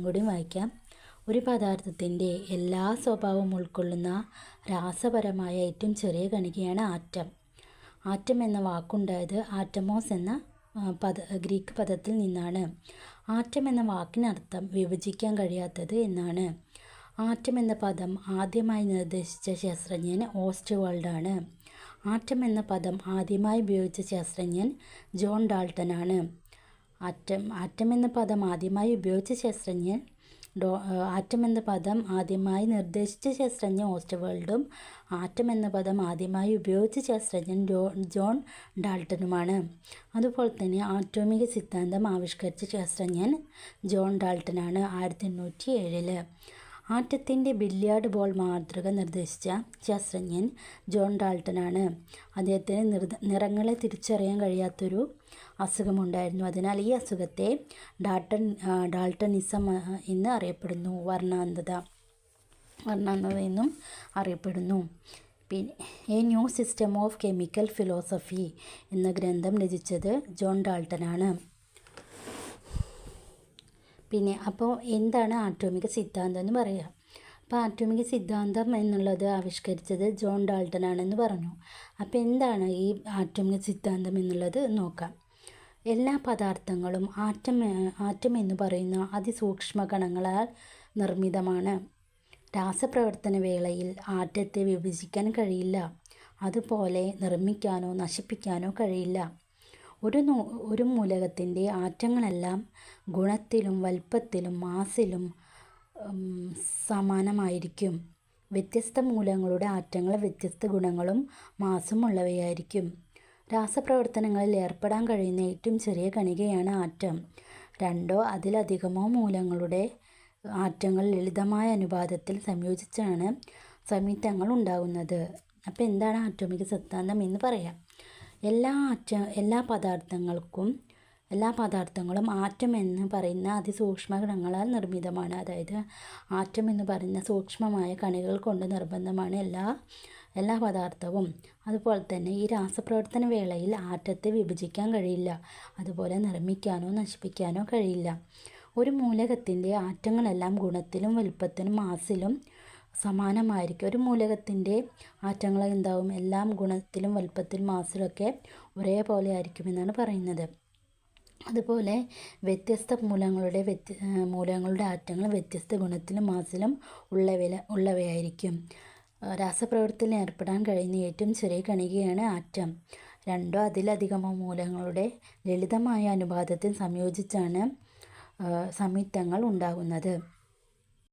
കൂടി വായിക്കാം. ഒരു പദാർത്ഥത്തിൻ്റെ എല്ലാ സ്വഭാവവും ഉൾക്കൊള്ളുന്ന രാസപരമായ ഏറ്റവും ചെറിയ കണികയാണ് ആറ്റം. ആറ്റം എന്ന വാക്കുണ്ടായത് ആറ്റമോസ് എന്ന ഗ്രീക്ക് പദത്തിൽ നിന്നാണ്. ആറ്റം എന്ന വാക്കിനർത്ഥം വിഭജിക്കാൻ കഴിയാത്തത് എന്നാണ്. ആറ്റം എന്ന പദം ആദ്യമായി നിർദ്ദേശിച്ച ശാസ്ത്രജ്ഞൻ ഓസ്റ്റ്വാൾഡാണ്. ആറ്റം എന്ന പദം ആദ്യമായി ഉപയോഗിച്ച ശാസ്ത്രജ്ഞൻ ജോൺ ഡാൾട്ടനാണ്. ആറ്റം എന്ന പദം ആദ്യമായി ഉപയോഗിച്ച ശാസ്ത്രജ്ഞൻ ആറ്റം എന്ന പദം ആദ്യമായി നിർദ്ദേശിച്ച ശാസ്ത്രജ്ഞൻ ഓസ്റ്റ്വാൾഡും ആറ്റം എന്ന പദം ആദ്യമായി ഉപയോഗിച്ച ശാസ്ത്രജ്ഞൻ ജോൺ ഡാൾട്ടനുമാണ്. അതുപോലെ തന്നെ ആറ്റോമിക സിദ്ധാന്തം ആവിഷ്കരിച്ച ശാസ്ത്രജ്ഞൻ ജോൺ ഡാൾട്ടനാണ് 1807. ആറ്റത്തിൻ്റെ ബില്യാർഡ് ബോൾ മാതൃക നിർദ്ദേശിച്ച ശാസ്ത്രജ്ഞൻ ജോൺ ഡാൾട്ടനാണ്. അദ്ദേഹത്തിന് നിറങ്ങളെ തിരിച്ചറിയാൻ കഴിയാത്തൊരു അസുഖമുണ്ടായിരുന്നു. അതിനാൽ ഈ അസുഖത്തെ ഡാൾട്ടണിസം എന്ന് അറിയപ്പെടുന്നു. വർണ്ണാന്ധത എന്നും അറിയപ്പെടുന്നു. പിന്നെ A new system of chemical philosophy എന്ന ഗ്രന്ഥം രചിച്ചത് ജോൺ ഡാൾട്ടനാണ്. പിന്നെ അപ്പോൾ എന്താണ് ആറ്റോമിക സിദ്ധാന്തം എന്ന് പറയുക. അപ്പോൾ ആറ്റോമിക സിദ്ധാന്തം എന്നുള്ളത് ആവിഷ്കരിച്ചത് ജോൺ ഡാൾട്ടനാണെന്ന് പറഞ്ഞു. അപ്പോൾ എന്താണ് ഈ ആറ്റോമിക സിദ്ധാന്തം എന്നുള്ളത് നോക്കാം. എല്ലാ പദാർത്ഥങ്ങളും ആറ്റം എന്ന് പറയുന്ന അതിസൂക്ഷ്മ കണങ്ങളാൽ നിർമ്മിതമാണ്. രാസപ്രവർത്തന വേളയിൽ ആറ്റത്തെ വിഭജിക്കാൻ കഴിയില്ല. അതുപോലെ നിർമ്മിക്കാനോ നശിപ്പിക്കാനോ കഴിയില്ല. ഒരു മൂലകത്തിൻ്റെ ആറ്റങ്ങളെല്ലാം ഗുണത്തിലും വലുപ്പത്തിലും മാസിലും സമാനമായിരിക്കും. വ്യത്യസ്ത മൂലകങ്ങളുടെ ആറ്റങ്ങൾ വ്യത്യസ്ത ഗുണങ്ങളും മാസും ഉള്ളവയായിരിക്കും. രാസപ്രവർത്തനങ്ങളിൽ ഏർപ്പെടാൻ കഴിയുന്ന ഏറ്റവും ചെറിയ കണികയാണ് ആറ്റം. രണ്ടോ അതിലധികമോ മൂലകങ്ങളുടെ ആറ്റങ്ങൾ ലളിതമായ അനുപാതത്തിൽ സംയോജിച്ചാണ് സംയുക്തങ്ങൾ ഉണ്ടാകുന്നത്. അപ്പോൾ എന്താണ് ആറ്റോമിക സിദ്ധാന്തം എന്ന് പറയാം. എല്ലാ പദാർത്ഥങ്ങളും ആറ്റം എന്ന് പറയുന്ന അതിസൂക്ഷ്മ കണങ്ങളാൽ നിർമ്മിതമാണ്. അതായത് ആറ്റം എന്ന് പറയുന്ന സൂക്ഷ്മമായ കണികൾ കൊണ്ട് നിർബന്ധമാണ് എല്ലാ പദാർത്ഥവും. അതുപോലെ തന്നെ ഈ രാസപ്രവർത്തന വേളയിൽ ആറ്റത്തെ വിഭജിക്കാൻ കഴിയില്ല. അതുപോലെ നിർമ്മിക്കാനോ നശിപ്പിക്കാനോ കഴിയില്ല. ഒരു മൂലകത്തിൻ്റെ ആറ്റങ്ങളെല്ലാം ഗുണത്തിലും വലുപ്പത്തിലും മാസിലും സമാനമായിരിക്കും. ഒരു മൂലകത്തിൻ്റെ ആറ്റങ്ങൾ എന്താവും? എല്ലാം ഗുണത്തിലും വലുപ്പത്തിലും മാസിലൊക്കെ ഒരേപോലെ ആയിരിക്കുമെന്നാണ് പറയുന്നത്. അതുപോലെ വ്യത്യസ്ത മൂലകങ്ങളുടെ ആറ്റങ്ങൾ വ്യത്യസ്ത ഗുണത്തിലും മാസിലും ഉള്ളവയായിരിക്കും. രാസപ്രവർത്തനത്തിൽ ഏർപ്പെടാൻ കഴിയുന്ന ഏറ്റവും ചെറിയ കണികയാണ് ആറ്റം. രണ്ടോ അതിലധികമോ മൂലകങ്ങളുടെ ലളിതമായ അനുപാതത്തിൽ സംയോജിച്ചാണ് സംയുക്തങ്ങൾ ഉണ്ടാകുന്നത്.